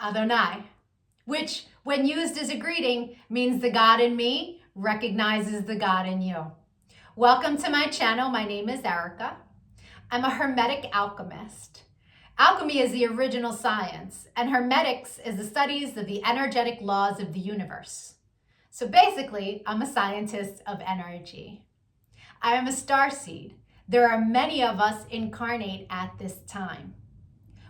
Adonai, which when used as a greeting means the God in me recognizes the God in you. Welcome to my channel. My name is Erica. I'm a Hermetic alchemist. Alchemy is the original science, and Hermetics is the studies of the energetic laws of the universe. So basically, I'm a scientist of energy. I am a starseed. There are many of us incarnate at this time.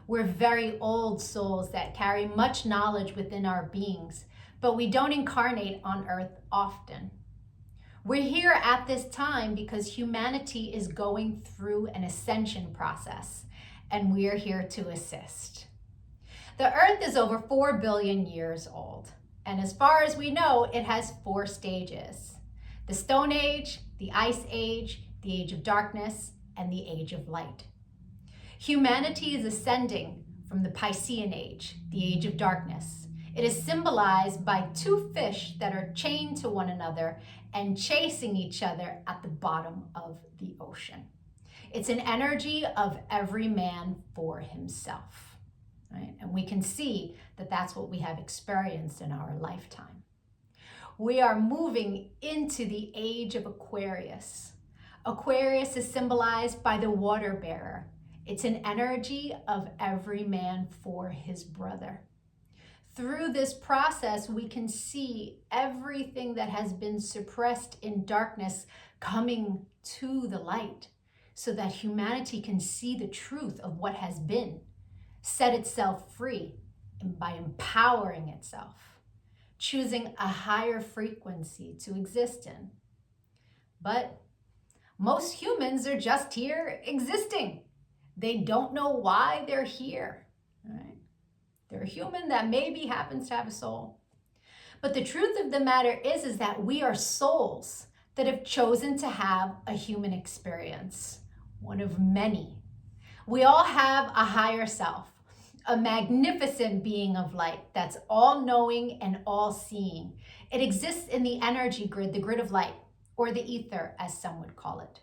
We're very old souls that carry much knowledge within our beings, but we don't incarnate on Earth often. We're here at this time because humanity is going through an ascension process, and we're here to assist. The Earth is over 4 billion years old, and as far as we know, it has 4 stages: the Stone Age, the Ice Age, the Age of Darkness, and the Age of Light. Humanity is ascending from the Piscean Age, the Age of Darkness. It is symbolized by 2 fish that are chained to one another and chasing each other at the bottom of the ocean. It's an energy of every man for himself, right? And we can see that that's what we have experienced in our lifetime. We are moving into the age of Aquarius. Aquarius is symbolized by the water bearer. It's an energy of every man for his brother. Through this process, we can see everything that has been suppressed in darkness coming to the light so that humanity can see the truth of what has been, set itself free, and by empowering itself, choosing a higher frequency to exist in. But most humans are just here existing. They don't know why they're here, right? They're a human that maybe happens to have a soul. But the truth of the matter is that we are souls that have chosen to have a human experience, one of many. We all have a higher self, a magnificent being of light that's all-knowing and all-seeing. It exists in the energy grid, the grid of light, or the ether, as some would call it.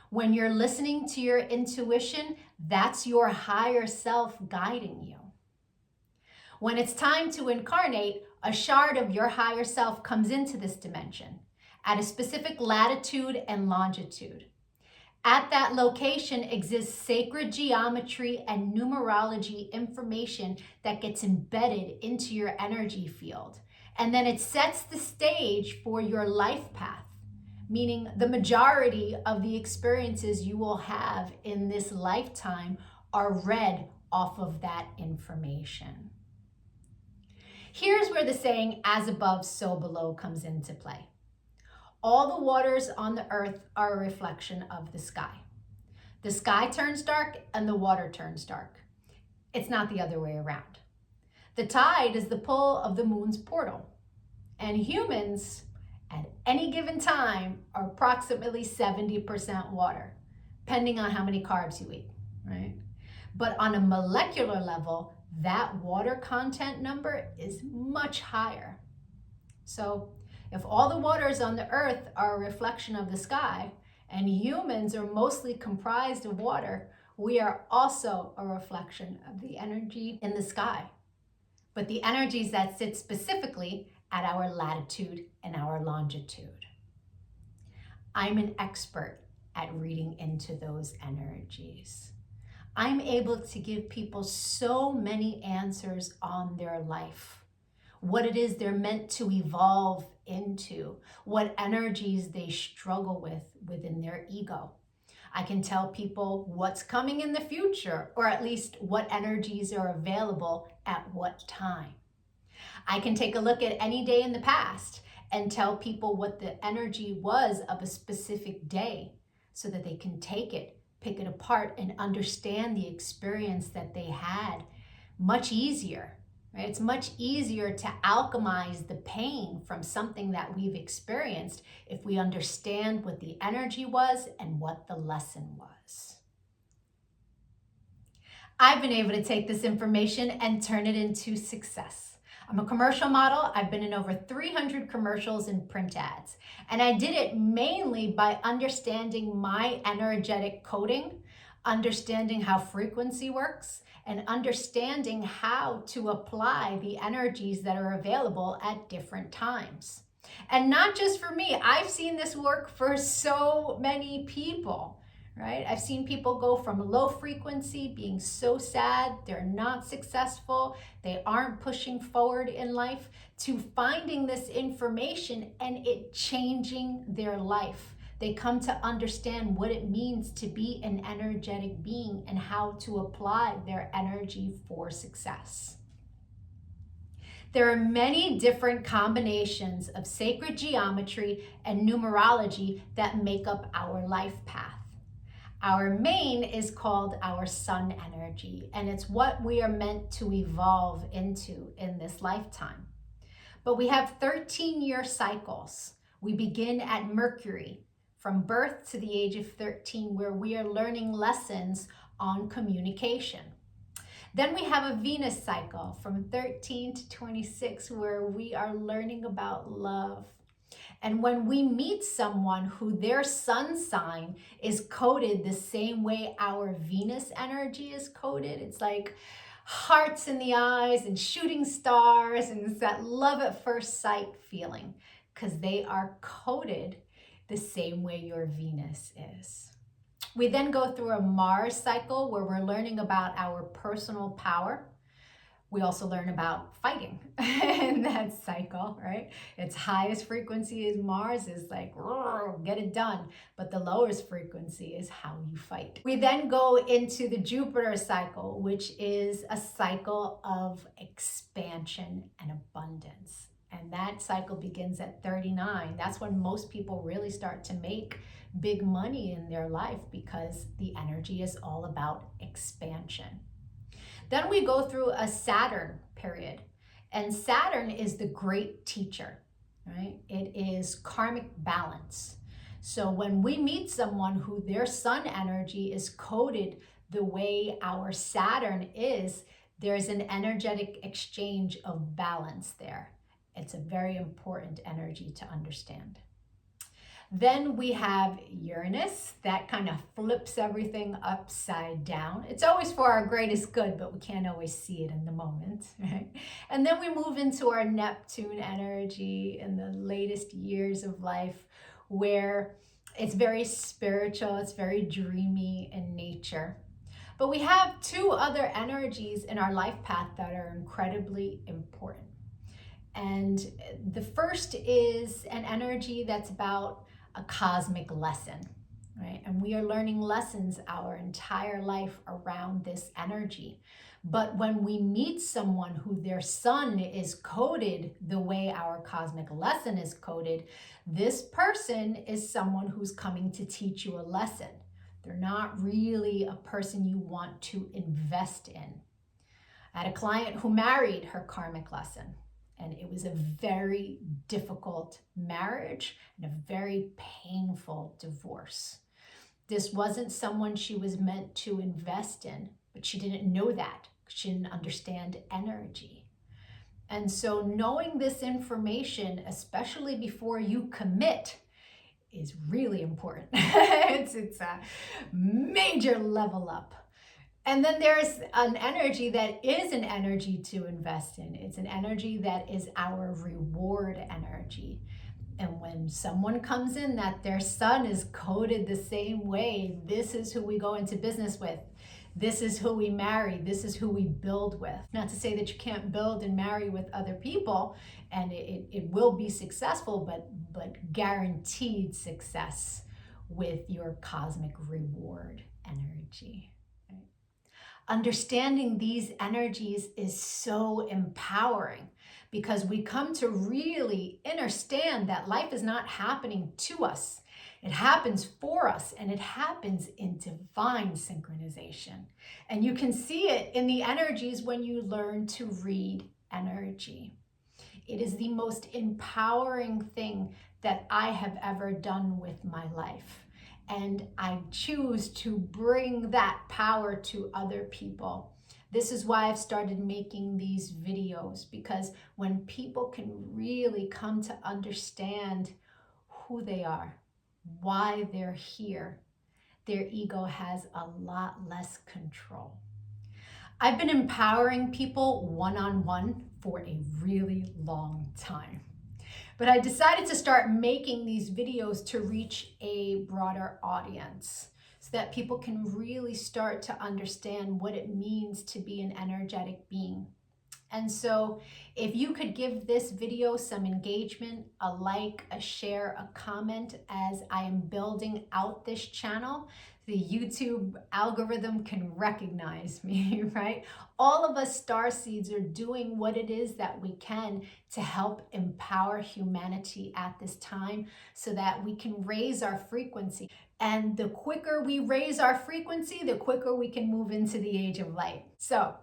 When you're listening to your intuition, that's your higher self guiding you. When it's time to incarnate, a shard of your higher self comes into this dimension at a specific latitude and longitude. At that location exists sacred geometry and numerology information that gets embedded into your energy field. And then it sets the stage for your life path, meaning the majority of the experiences you will have in this lifetime are read off of that information. Here's where the saying, as above, so below, comes into play. All the waters on the earth are a reflection of the sky. The sky turns dark and the water turns dark. It's not the other way around. The tide is the pull of the moon's portal, and humans at any given time are approximately 70% water, depending on how many carbs you eat, right? But on a molecular level, that water content number is much higher. So if all the waters on the earth are a reflection of the sky, and humans are mostly comprised of water, we are also a reflection of the energy in the sky. But the energies that sit specifically at our latitude and our longitude. I'm an expert at reading into those energies. I'm able to give people so many answers on their life, what it is they're meant to evolve into, what energies they struggle with within their ego. I can tell people what's coming in the future, or at least what energies are available at what time. I can take a look at any day in the past and tell people what the energy was of a specific day so that they can take it, pick it apart, and understand the experience that they had much easier, right? It's much easier to alchemize the pain from something that we've experienced if we understand what the energy was and what the lesson was. I've been able to take this information and turn it into success. I'm a commercial model. I've been in over 300 commercials and print ads. And I did it mainly by understanding my energetic coding, understanding how frequency works, and understanding how to apply the energies that are available at different times. And not just for me, I've seen this work for so many people, right? I've seen people go from low frequency, being so sad, they're not successful, they aren't pushing forward in life, to finding this information and it changing their life. They come to understand what it means to be an energetic being and how to apply their energy for success. There are many different combinations of sacred geometry and numerology that make up our life path. Our main is called our sun energy, and it's what we are meant to evolve into in this lifetime. But we have 13-year cycles. We begin at Mercury, from birth to the age of 13, where we are learning lessons on communication. Then we have a Venus cycle from 13 to 26, where we are learning about love. And when we meet someone who their sun sign is coded the same way our Venus energy is coded, it's like hearts in the eyes and shooting stars, and it's that love at first sight feeling, because they are coded the same way your Venus is. We then go through a Mars cycle where we're learning about our personal power. We also learn about fighting in that cycle, right? Its highest frequency is Mars, is like, get it done. But the lowest frequency is how you fight. We then go into the Jupiter cycle, which is a cycle of expansion and abundance. And that cycle begins at 39. That's when most people really start to make big money in their life, because the energy is all about expansion. Then we go through a Saturn period, and Saturn is the great teacher, right? It is karmic balance. So when we meet someone who their sun energy is coded the way our Saturn is, there's an energetic exchange of balance there. It's a very important energy to understand. Then we have Uranus, that kind of flips everything upside down. It's always for our greatest good, but we can't always see it in the moment, right? And then we move into our Neptune energy in the latest years of life, where it's very spiritual, it's very dreamy in nature. But we have two other energies in our life path that are incredibly important. And the first is an energy that's about a cosmic lesson, right? And we are learning lessons our entire life around this energy. But when we meet someone who their sun is coded the way our cosmic lesson is coded, this person is someone who's coming to teach you a lesson. They're not really a person you want to invest in. I had a client who married her karmic lesson, and it was a very difficult marriage and a very painful divorce. This wasn't someone she was meant to invest in, but she didn't know that. She didn't understand energy. And so knowing this information, especially before you commit, is really important. It's a major level up. And then there's an energy that is an energy to invest in. It's an energy that is our reward energy. And when someone comes in that their sun is coded the same way, this is who we go into business with. This is who we marry. This is who we build with. Not to say that you can't build and marry with other people, and it will be successful, but guaranteed success with your cosmic reward energy. Understanding these energies is so empowering, because we come to really understand that life is not happening to us. It happens for us, and it happens in divine synchronization. And you can see it in the energies when you learn to read energy. It is the most empowering thing that I have ever done with my life. And I choose to bring that power to other people. This is why I've started making these videos, because when people can really come to understand who they are, why they're here, their ego has a lot less control. I've been empowering people one-on-one for a really long time. But I decided to start making these videos to reach a broader audience so that people can really start to understand what it means to be an energetic being. And so if you could give this video some engagement, a like, a share, a comment as I am building out this channel, the YouTube algorithm can recognize me, right? All of us starseeds are doing what it is that we can to help empower humanity at this time so that we can raise our frequency. And the quicker we raise our frequency, the quicker we can move into the age of light. So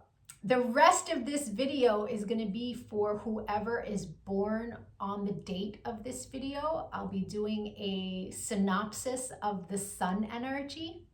the rest of this video is going to be for whoever is born on the date of this video. I'll be doing a synopsis of the sun energy.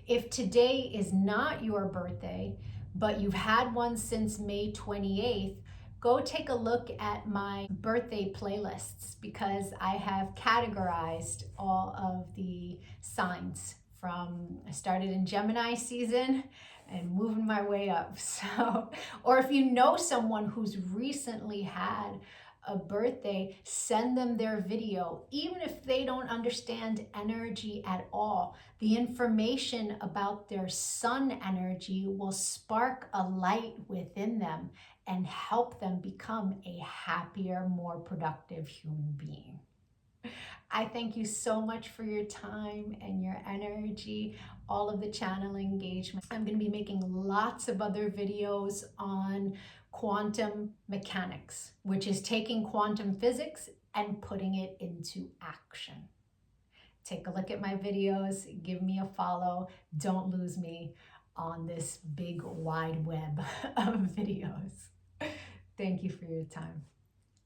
If today is not your birthday, but you've had one since May 28th, go take a look at my birthday playlists because I have categorized all of the signs from, I started in Gemini season and moving my way up. So, or if you know someone who's recently had a birthday, send them their video. Even if they don't understand energy at all, the information about their sun energy will spark a light within them and help them become a happier, more productive human being. I thank you so much for your time and your energy, all of the channel engagement. I'm going to be making lots of other videos on quantum mechanics, which is taking quantum physics and putting it into action. Take a look at my videos, give me a follow. Don't lose me on this big wide web of videos. Thank you for your time.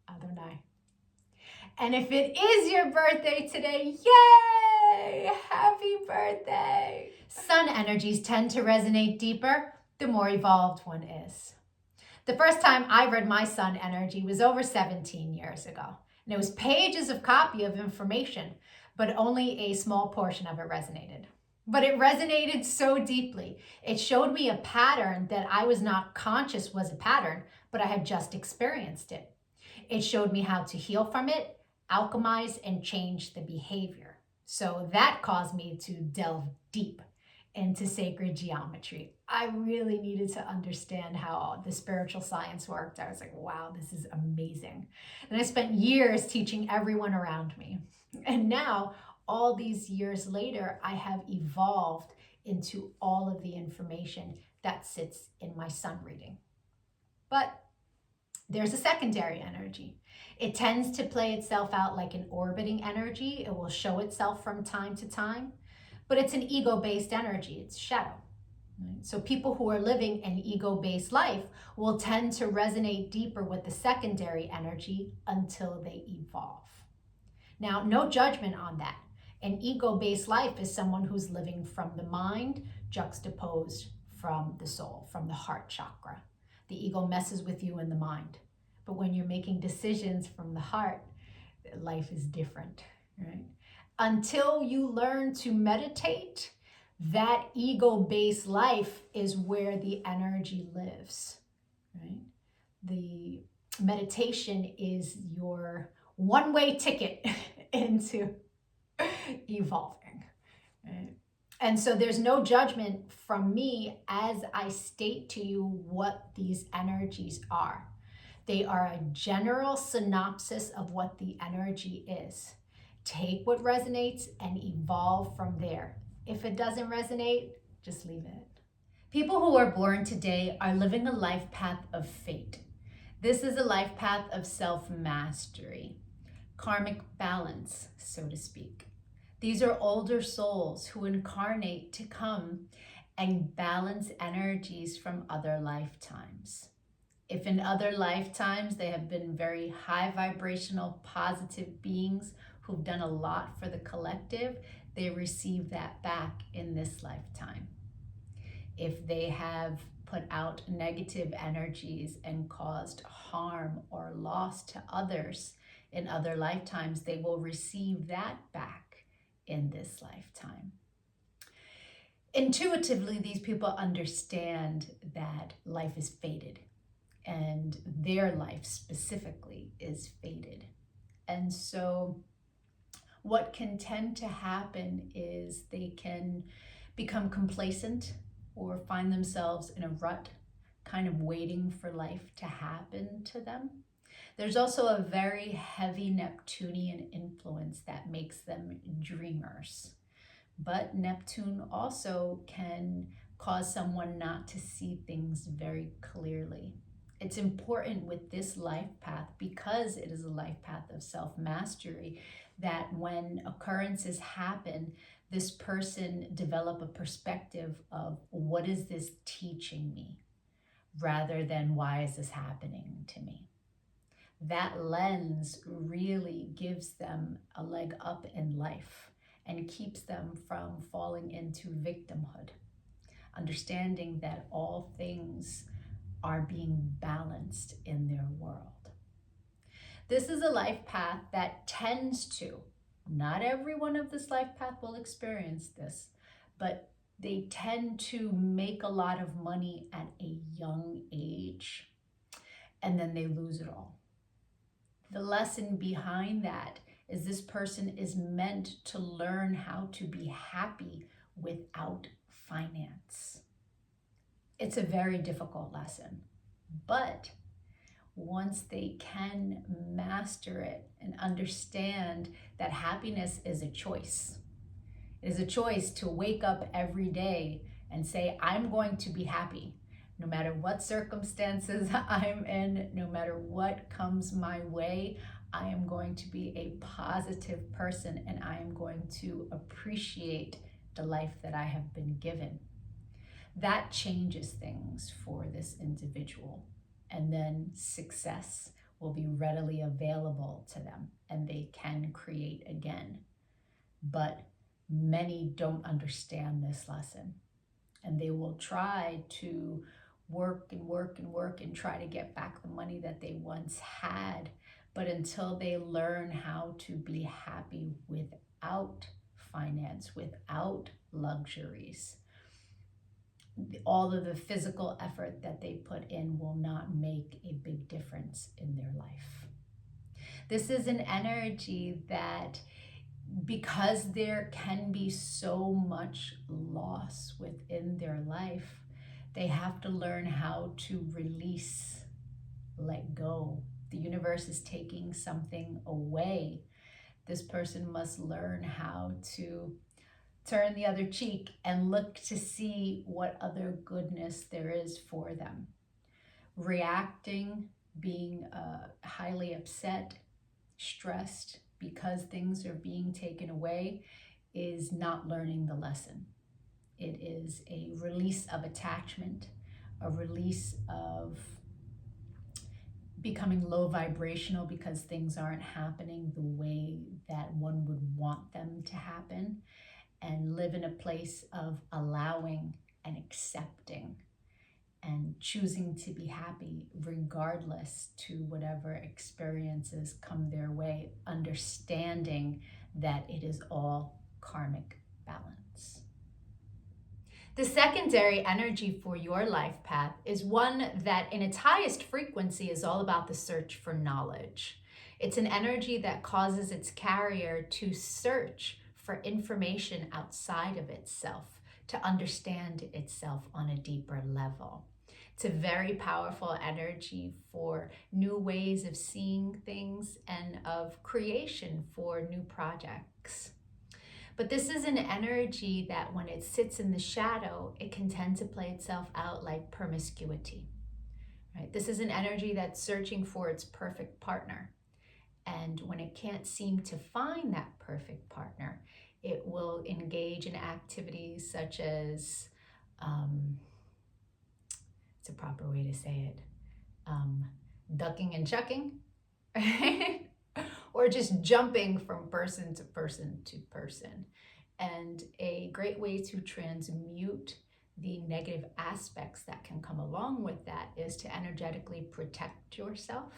Adonai. And if it is your birthday today, yay! Happy birthday! Sun energies tend to resonate deeper the more evolved one is. The first time I read my sun energy was over 17 years ago. And it was pages of copy of information, but only a small portion of it resonated. But it resonated so deeply. It showed me a pattern that I was not conscious was a pattern, but I had just experienced it. It showed me how to heal from it, alchemize, and change the behavior. So that caused me to delve deep into sacred geometry. I really needed to understand how the spiritual science worked. I was like, wow, this is amazing. And I spent years teaching everyone around me. And now, all these years later, I have evolved into all of the information that sits in my sun reading. But there's a secondary energy. It tends to play itself out like an orbiting energy. It will show itself from time to time, but it's an ego-based energy. It's shadow. Right? So people who are living an ego-based life will tend to resonate deeper with the secondary energy until they evolve. Now, no judgment on that. An ego-based life is someone who's living from the mind juxtaposed from the soul, from the heart chakra. The ego messes with you in the mind. But when you're making decisions from the heart, life is different, right? Until you learn to meditate, that ego-based life is where the energy lives, right? The meditation is your one-way ticket into evolving, right? And so there's no judgment from me as I state to you what these energies are. They are a general synopsis of what the energy is. Take what resonates and evolve from there. If it doesn't resonate, just leave it. People who are born today are living a life path of fate. This is a life path of self-mastery, karmic balance, so to speak. These are older souls who incarnate to come and balance energies from other lifetimes. If in other lifetimes they have been very high vibrational, positive beings who've done a lot for the collective, they receive that back in this lifetime. If they have put out negative energies and caused harm or loss to others in other lifetimes, they will receive that back in this lifetime. Intuitively, these people understand that life is fated, and their life specifically is fated. And so what can tend to happen is they can become complacent or find themselves in a rut, kind of waiting for life to happen to them. There's also a very heavy Neptunian influence that makes them dreamers. But Neptune also can cause someone not to see things very clearly. It's important with this life path, because it is a life path of self-mastery, that when occurrences happen, this person develop a perspective of, what is this teaching me, rather than why is this happening to me? That lens really gives them a leg up in life and keeps them from falling into victimhood, understanding that all things are being balanced in their world. This is a life path that tends to, not everyone of this life path will experience this, but they tend to make a lot of money at a young age, and then they lose it all. The lesson behind that is this person is meant to learn how to be happy without finance. It's a very difficult lesson, but once they can master it and understand that happiness is a choice, it is a choice to wake up every day and say, I'm going to be happy. No matter what circumstances I'm in, no matter what comes my way, I am going to be a positive person, and I am going to appreciate the life that I have been given. That changes things for this individual, and then success will be readily available to them, and they can create again. But many don't understand this lesson, and they will try to work and work and work and try to get back the money that they once had. But until they learn how to be happy without finance, without luxuries, all of the physical effort that they put in will not make a big difference in their life. This is an energy that, because there can be so much loss within their life, they have to learn how to release, let go. The universe is taking something away. This person must learn how to turn the other cheek and look to see what other goodness there is for them. Reacting, being highly upset, stressed because things are being taken away, is not learning the lesson. It is a release of attachment, a release of becoming low vibrational because things aren't happening the way that one would want them to happen, and live in a place of allowing and accepting and choosing to be happy regardless to whatever experiences come their way, understanding that it is all karmic balance. The secondary energy for your life path is one that in its highest frequency is all about the search for knowledge. It's an energy that causes its carrier to search for information outside of itself, to understand itself on a deeper level. It's a very powerful energy for new ways of seeing things and of creation for new projects. But this is an energy that when it sits in the shadow, it can tend to play itself out like promiscuity. Right? This is an energy that's searching for its perfect partner. And when it can't seem to find that perfect partner, it will engage in activities such as, it's a proper way to say it, ducking and chucking, right? Or just jumping from person to person to person. And a great way to transmute the negative aspects that can come along with that is to energetically protect yourself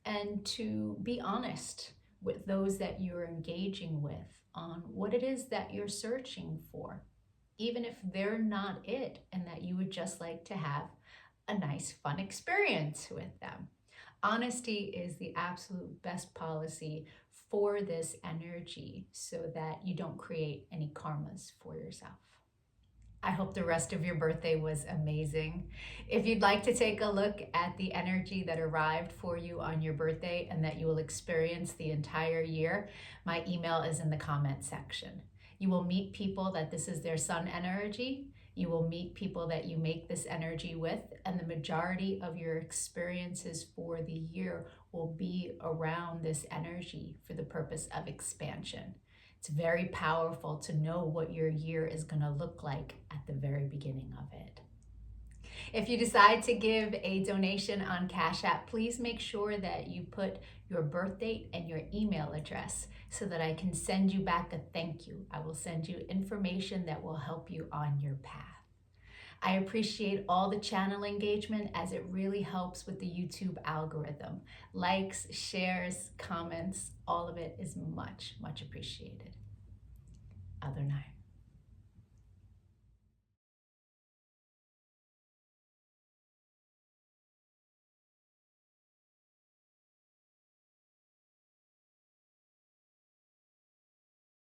and to be honest with those that you're engaging with on what it is that you're searching for. even if they're not it, and that you would just like to have a nice, fun experience with them. Honesty is the absolute best policy for this energy so that you don't create any karmas for yourself. I hope the rest of your birthday was amazing. If you'd like to take a look at the energy that arrived for you on your birthday and that you will experience the entire year, my email is in the comment section. You will meet people that this is their sun energy. You will meet people that you make this energy with, and the majority of your experiences for the year will be around this energy for the purpose of expansion. It's very powerful to know what your year is going to look like at the very beginning of it. If you decide to give a donation on Cash App, please make sure that you put your birth date and your email address so that I can send you back a thank you. I will send you information that will help you on your path. I appreciate all the channel engagement as it really helps with the YouTube algorithm. Likes, shares, comments, all of it is much, much appreciated. Other night.